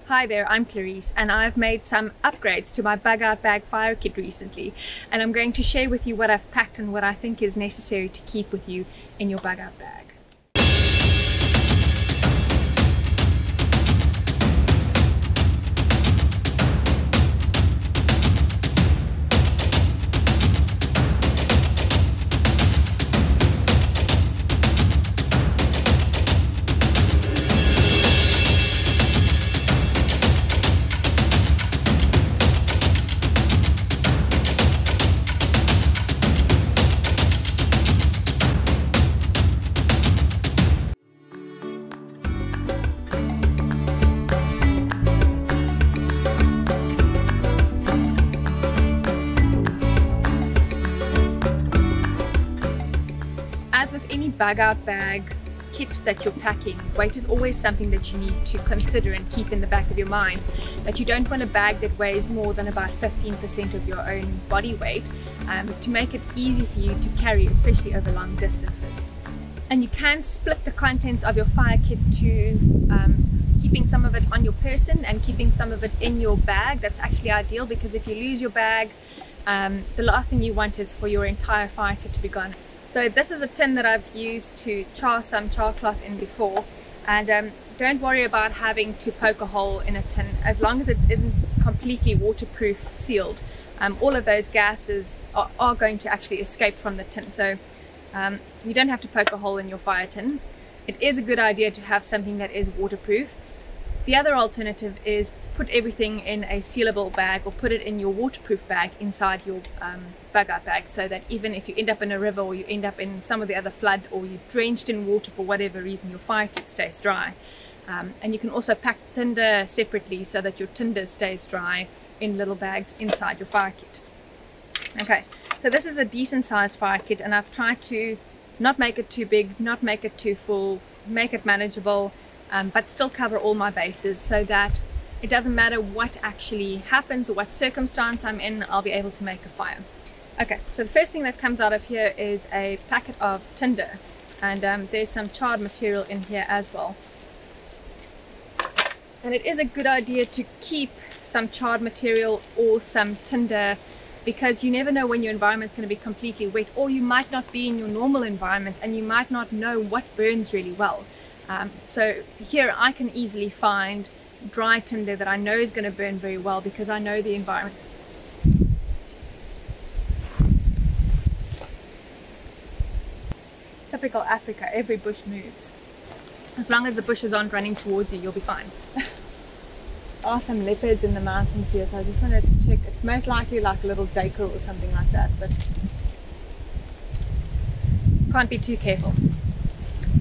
Hi there, I'm Clarice and I've made some upgrades to my bug out bag fire kit recently, and I'm going to share with you what I've packed and what I think is necessary to keep with you in your bug out bag. As with any bug out bag kit that you're packing, weight is always something that you need to consider and keep in the back of your mind, that you don't want a bag that weighs more than about 15% of your own body weight, to make it easy for you to carry, especially over long distances. And you can split the contents of your fire kit to keeping some of it on your person and keeping some of it in your bag. That's actually ideal, because if you lose your bag, the last thing you want is for your entire fire kit to be gone. So this is a tin that I've used to char some char cloth in before, and don't worry about having to poke a hole in a tin as long as it isn't completely waterproof sealed. All of those gases are going to actually escape from the tin, so you don't have to poke a hole in your fire tin. It is a good idea to have something that is waterproof. The other alternative is put everything in a sealable bag, or put it in your waterproof bag inside your bug out bag, so that even if you end up in a river or you end up in some of the other flood, or you're drenched in water for whatever reason, your fire kit stays dry. And you can also pack tinder separately so that your tinder stays dry in little bags inside your fire kit. Okay, so this is a decent sized fire kit, and I've tried to not make it too big, not make it too full, make it manageable, but still cover all my bases, so that it doesn't matter what actually happens or what circumstance I'm in, I'll be able to make a fire. Okay, so the first thing that comes out of here is a packet of tinder, and there's some charred material in here as well. And it is a good idea to keep some charred material or some tinder, because you never know when your environment is going to be completely wet, or you might not be in your normal environment and you might not know what burns really well. So here I can easily find dry tinder that I know is going to burn very well, because I know the environment. Typical Africa, every bush moves. As long as the bushes aren't running towards you, you'll be fine. There are some leopards in the mountains here, so I just want to check. It's most likely like a little duiker or something like that, but can't be too careful.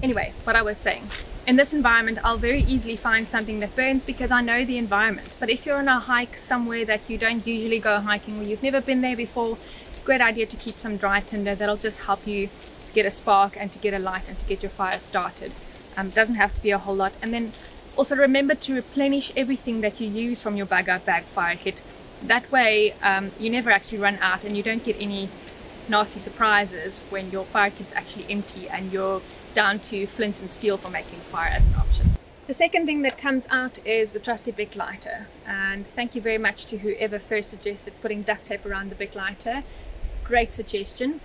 Anyway, what I was saying, in this environment I'll very easily find something that burns because I know the environment. But if you're on a hike somewhere that you don't usually go hiking, or you've never been there before, great idea to keep some dry tinder. That'll just help you to get a spark and to get a light and to get your fire started. Doesn't have to be a whole lot. And then also remember to replenish everything that you use from your bug out bag fire kit. That way you never actually run out, and you don't get any nasty surprises when your fire kit's actually empty and you're down to flint and steel for making fire as an option. The second thing that comes out is the trusty Bic lighter, and thank you very much to whoever first suggested putting duct tape around the Bic lighter. Great suggestion.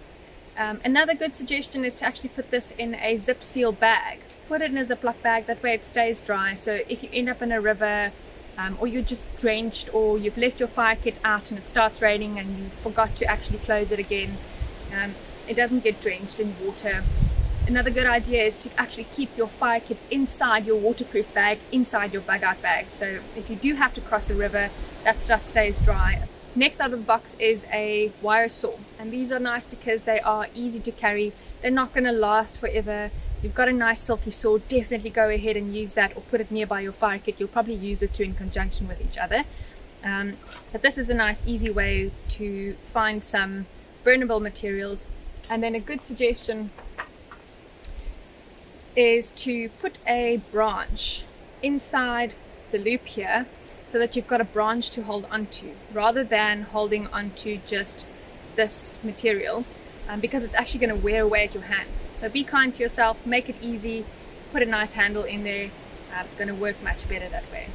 Another good suggestion is to actually put this in a zip seal bag. Put it in a Ziploc bag, that way it stays dry, so if you end up in a river, or you're just drenched, or you've left your fire kit out and it starts raining and you forgot to actually close it again, it doesn't get drenched in water. Another good idea is to actually keep your fire kit inside your waterproof bag, inside your bug out bag, so if you do have to cross a river, that stuff stays dry. Next out of the box is a wire saw, and these are nice because they are easy to carry. They're not going to last forever. If you've got a nice silky saw, definitely go ahead and use that, or put it nearby your fire kit. You'll probably use the two in conjunction with each other. But this is a nice easy way to find some burnable materials. And then a good suggestion is to put a branch inside the loop here, so that you've got a branch to hold onto rather than holding onto just this material, because it's actually going to wear away at your hands. So be kind to yourself, make it easy, put a nice handle in there. Going to work much better that way.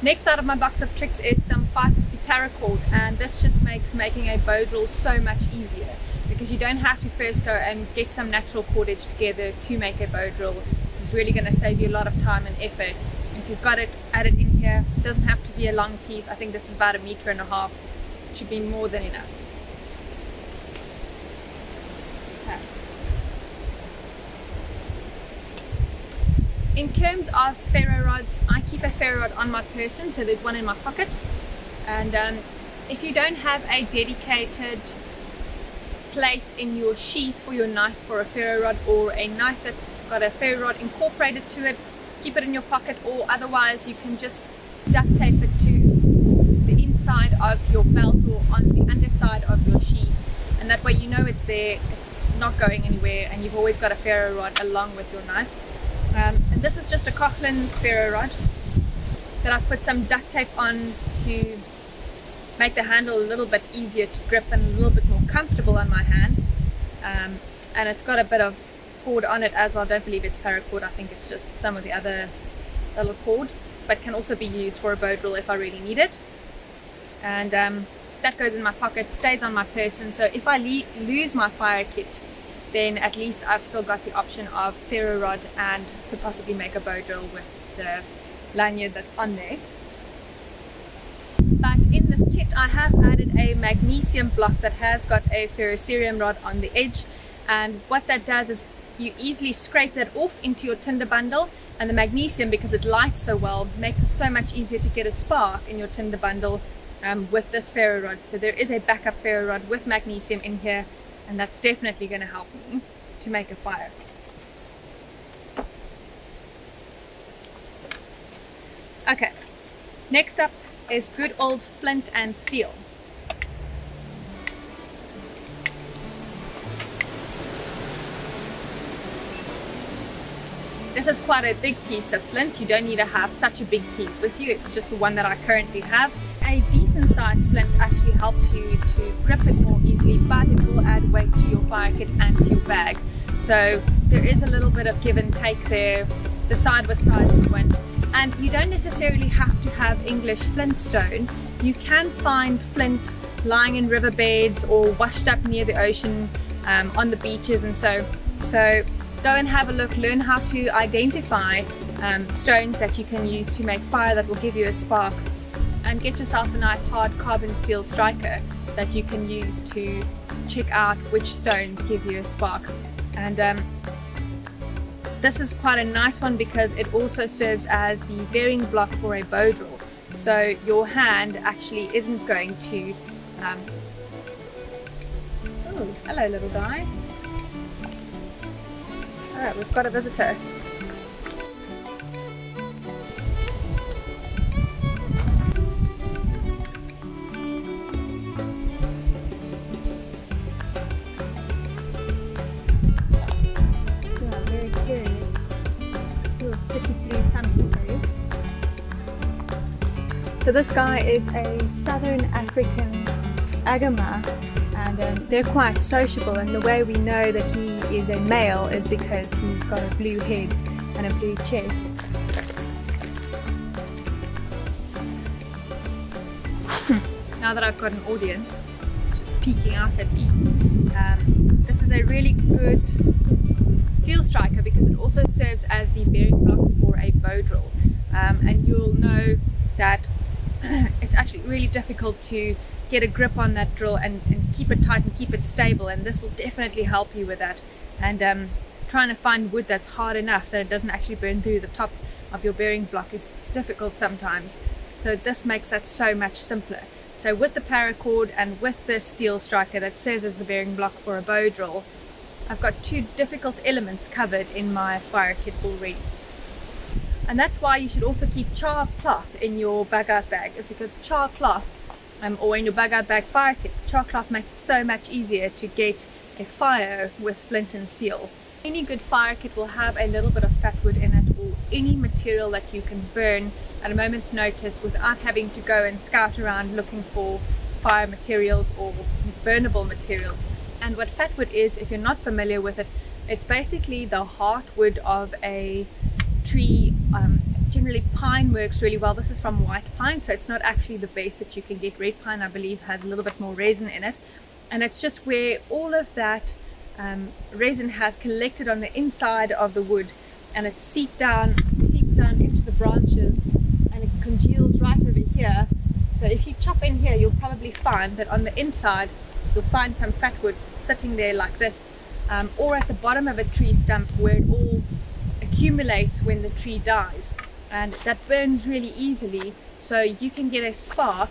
Next out of my box of tricks is some 550 paracord, and this just makes making a bow drill so much easier because you don't have to first go and get some natural cordage together to make a bow drill. This is really going to save you a lot of time and effort. If you've got it added in here, it doesn't have to be a long piece. I think this is about 1.5 meters. It should be more than enough. Okay. In terms of ferro rods, I keep a ferro rod on my person, so there's one in my pocket. And if you don't have a dedicated place in your sheath for your knife for a ferro rod, or a knife that's got a ferro rod incorporated to it, keep it in your pocket, or otherwise you can just duct tape it to the inside of your belt or on the underside of your sheath, and that way you know it's there, it's not going anywhere, and you've always got a ferro rod along with your knife. And this is just a Coughlin's ferro rod that I've put some duct tape on to make the handle a little bit easier to grip and a little bit more comfortable on my hand. And it's got a bit of cord on it as well. I don't believe it's paracord, I think it's just some of the other little cord, but can also be used for a bow drill if I really need it. And that goes in my pocket, stays on my person, so if I lose my fire kit, then at least I've still got the option of ferro rod and could possibly make a bow drill with the lanyard that's on there. But in this kit I have added a magnesium block that has got a ferrocerium rod on the edge, and what that does is you easily scrape that off into your Tinder bundle, and the magnesium, because it lights so well, makes it so much easier to get a spark in your Tinder bundle with this ferro rod. So there is a backup ferro rod with magnesium in here, and that's definitely going to help me to make a fire. Okay, next up is good old flint and steel. This is quite a big piece of flint. You don't need to have such a big piece with you. It's just the one that I currently have. A decent sized flint actually helps you to grip it more easily, but it will add weight to your fire kit and to your bag. So there is a little bit of give and take there. Decide what size you want. And you don't necessarily have to have English flintstone. You can find flint lying in riverbeds or washed up near the ocean, on the beaches and so go and have a look, learn how to identify stones that you can use to make fire that will give you a spark, and get yourself a nice hard carbon steel striker that you can use to check out which stones give you a spark. And this is quite a nice one because it also serves as the bearing block for a bow drill, so your hand actually isn't going to oh, hello little guy. Alright, we've got a visitor. So this guy is a Southern African Agama, and they're quite sociable, and the way we know that he is a male is because he's got a blue head and a blue chest. Now that I've got an audience, it's just peeking out at me. This is a really good steel striker because it also serves as the bearing block for a bow drill, and you'll know that it's actually really difficult to get a grip on that drill and keep it tight and keep it stable, and this will definitely help you with that. And trying to find wood that's hard enough that it doesn't actually burn through the top of your bearing block is difficult sometimes, so this makes that so much simpler. So with the paracord and with this steel striker that serves as the bearing block for a bow drill, I've got two difficult elements covered in my fire kit already. And that's why you should also keep char cloth in your bugout bag, is because char cloth, or in your bugout bag fire kit, char cloth makes it so much easier to get a fire with flint and steel. Any good fire kit will have a little bit of fatwood in it, or any material that you can burn at a moment's notice without having to go and scout around looking for fire materials or burnable materials. And what fatwood is, if you're not familiar with it, it's basically the heartwood of a tree, generally pine works really well. This is from white pine, so it's not actually the base that you can get. Red pine, I believe, has a little bit more resin in it, and it's just where all of that resin has collected on the inside of the wood, and it seeps down into the branches, and it congeals right over here. So if you chop in here, you'll probably find that on the inside you'll find some fatwood sitting there like this, or at the bottom of a tree stump where it all accumulates when the tree dies, and that burns really easily. So you can get a spark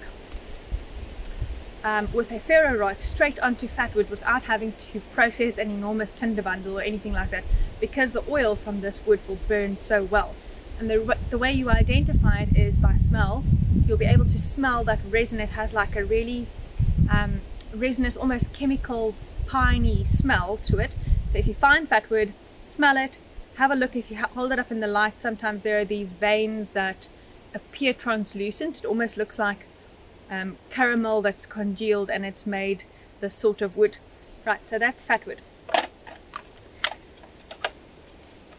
with a ferro rod straight onto fatwood without having to process an enormous tinder bundle or anything like that, because the oil from this wood will burn so well. And the way you identify it is by smell. You'll be able to smell that resin. It has like a really resinous, almost chemical, piney smell to it. So if you find fatwood, smell it, have a look. If you hold it up in the light, sometimes there are these veins that appear translucent. It almost looks like caramel that's congealed, and it's made this sort of wood. Right, so that's fatwood.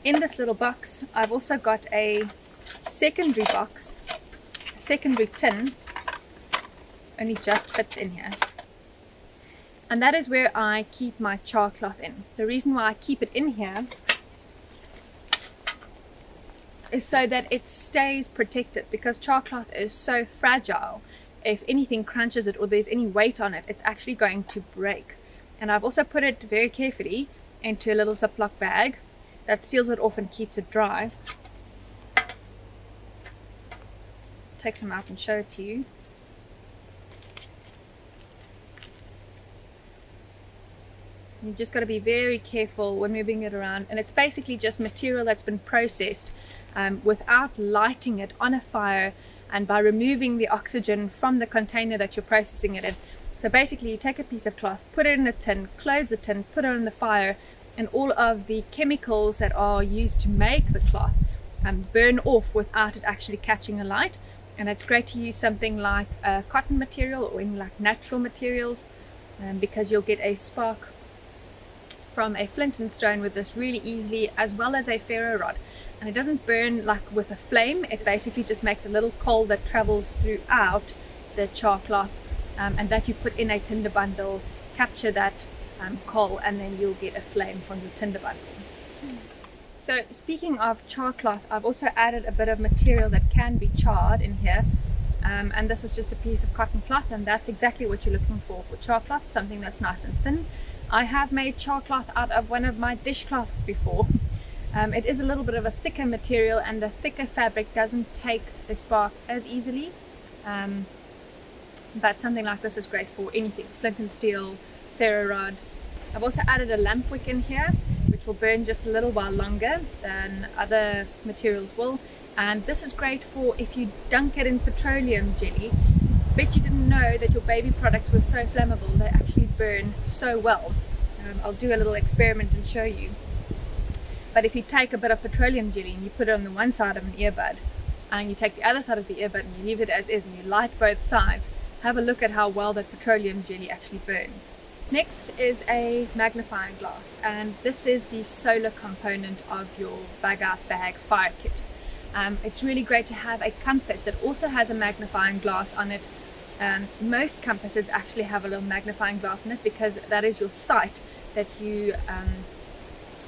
In this little box, I've also got a secondary box, a secondary tin, only just fits in here. And that is where I keep my char cloth in. The reason why I keep it in here is so that it stays protected, because char cloth is so fragile. If anything crunches it or there's any weight on it, it's actually going to break. And I've also put it very carefully into a little Ziploc bag that seals it off and keeps it dry. Take some out and show it to you. You've just got to be very careful when moving it around, and it's basically just material that's been processed without lighting it on a fire, and by removing the oxygen from the container that you're processing it in. So basically you take a piece of cloth, put it in a tin, close the tin, put it on the fire, and all of the chemicals that are used to make the cloth burn off without it actually catching a light. And it's great to use something like cotton material or any like natural materials, because you'll get a spark from a flint and stone with this really easily, as well as a ferro rod. And it doesn't burn like with a flame. It basically just makes a little coal that travels throughout the char cloth, and that you put in a tinder bundle, capture that coal, and then you'll get a flame from your tinder bundle. So speaking of char cloth, I've also added a bit of material that can be charred in here, and this is just a piece of cotton cloth, and that's exactly what you're looking for char cloth, something that's nice and thin. I have made char cloth out of one of my dishcloths before. It is a little bit of a thicker material, and the thicker fabric doesn't take a spark as easily, but something like this is great for anything, flint and steel, ferro rod. I've also added a lamp wick in here, which will burn just a little while longer than other materials will, and this is great for if you dunk it in petroleum jelly. Bet you didn't know that your baby products were so flammable. They actually burn so well. I'll do a little experiment and show you. But if you take a bit of petroleum jelly and you put it on the one side of an earbud, and you take the other side of the earbud and you leave it as is, and you light both sides, have a look at how well that petroleum jelly actually burns. Next is a magnifying glass, and this is the solar component of your bugout bag fire kit. It's really great to have a compass that also has a magnifying glass on it. Most compasses actually have a little magnifying glass in it, because that is your sight that you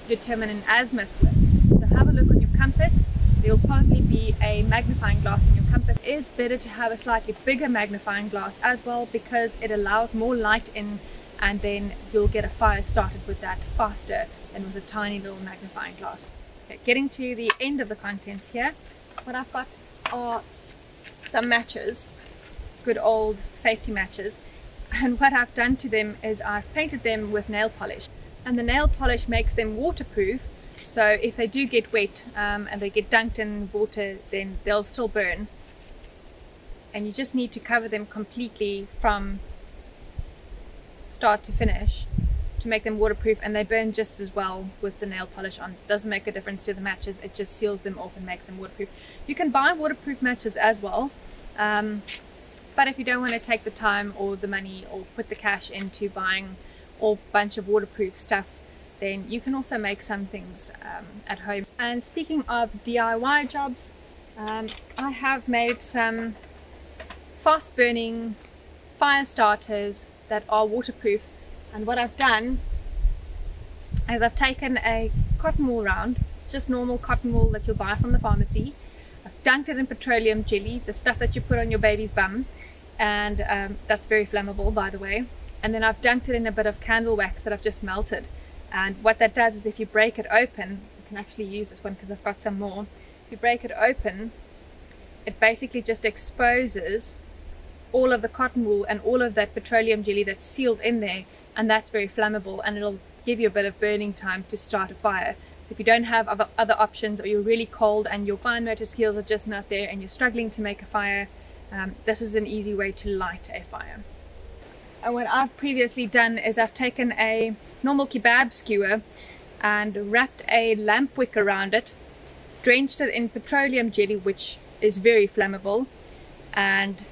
determine an azimuth with. So have a look on your compass. There will probably be a magnifying glass in your compass. It is better to have a slightly bigger magnifying glass as well, because it allows more light in, and then you'll get a fire started with that faster than with a tiny little magnifying glass. Okay, getting to the end of the contents here, what I've got are some matches, good old safety matches, and what I've done to them is I've painted them with nail polish, and the nail polish makes them waterproof, so if they do get wet and they get dunked in water, then they'll still burn, and you just need to cover them completely from start to finish to make them waterproof, and they burn just as well with the nail polish on. It doesn't make a difference to the matches, it just seals them off and makes them waterproof. You can buy waterproof matches as well, but if you don't want to take the time or the money or put the cash into buying a bunch of waterproof stuff, then you can also make some things at home. And speaking of DIY jobs, I have made some fast burning fire starters that are waterproof, and what I've done is I've taken a cotton wool round, just normal cotton wool that you'll buy from the pharmacy. I've dunked it in petroleum jelly, the stuff that you put on your baby's bum, and that's very flammable, by the way. And then I've dunked it in a bit of candle wax that I've just melted. And what that does is if you break it open, you can actually use this one because I've got some more. If you break it open, it basically just exposes all of the cotton wool and all of that petroleum jelly that's sealed in there, and that's very flammable, and it'll give you a bit of burning time to start a fire. So if you don't have other options, or you're really cold and your fine motor skills are just not there and you're struggling to make a fire, this is an easy way to light a fire. And what I've previously done is I've taken a normal kebab skewer and wrapped a lamp wick around it, drenched it in petroleum jelly, which is very flammable, and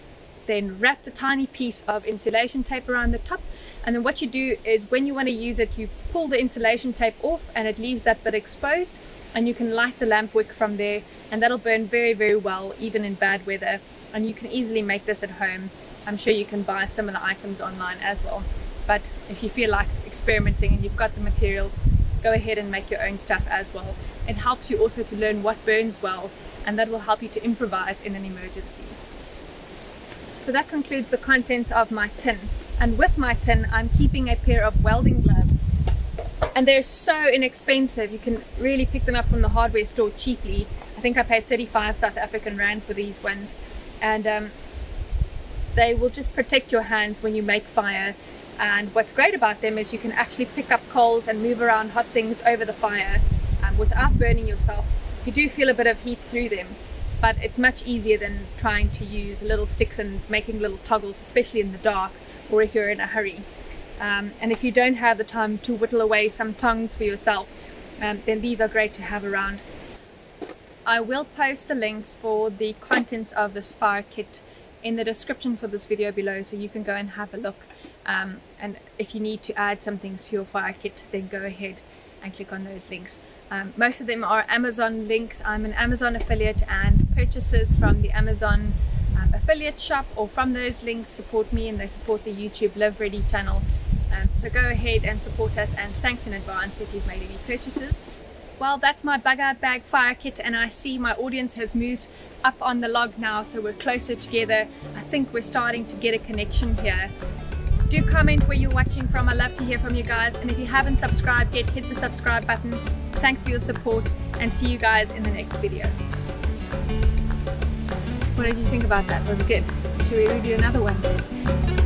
then wrapped a tiny piece of insulation tape around the top. And then what you do is when you want to use it, you pull the insulation tape off and it leaves that bit exposed, and you can light the lamp wick from there, and that'll burn very, very well even in bad weather. And you can easily make this at home. I'm sure you can buy similar items online as well, but if you feel like experimenting and you've got the materials, go ahead and make your own stuff as well. It helps you also to learn what burns well, and that will help you to improvise in an emergency. So that concludes the contents of my tin. And with my tin, I'm keeping a pair of welding gloves. And they're so inexpensive. You can really pick them up from the hardware store cheaply. I think I paid 35 South African Rand for these ones. And they will just protect your hands when you make fire. And what's great about them is you can actually pick up coals and move around hot things over the fire without burning yourself. You do feel a bit of heat through them, but it's much easier than trying to use little sticks and making little toggles, especially in the dark or if you're in a hurry. And if you don't have the time to whittle away some tongs for yourself, then these are great to have around. I will post the links for the contents of this fire kit in the description for this video below, so you can go and have a look. And if you need to add some things to your fire kit, then go ahead and click on those links. Most of them are Amazon links. I'm an Amazon affiliate, and purchases from the Amazon affiliate shop or from those links support me, and they support the YouTube Live Ready channel. So go ahead and support us, and thanks in advance if you've made any purchases. Well, that's my bug out bag fire kit, and I see my audience has moved up on the log now, so we're closer together. I think we're starting to get a connection here. Do comment where you're watching from. I love to hear from you guys, and if you haven't subscribed yet, hit the subscribe button. Thanks for your support, and see you guys in the next video. What did you think about that? Was it good? Should we redo another one?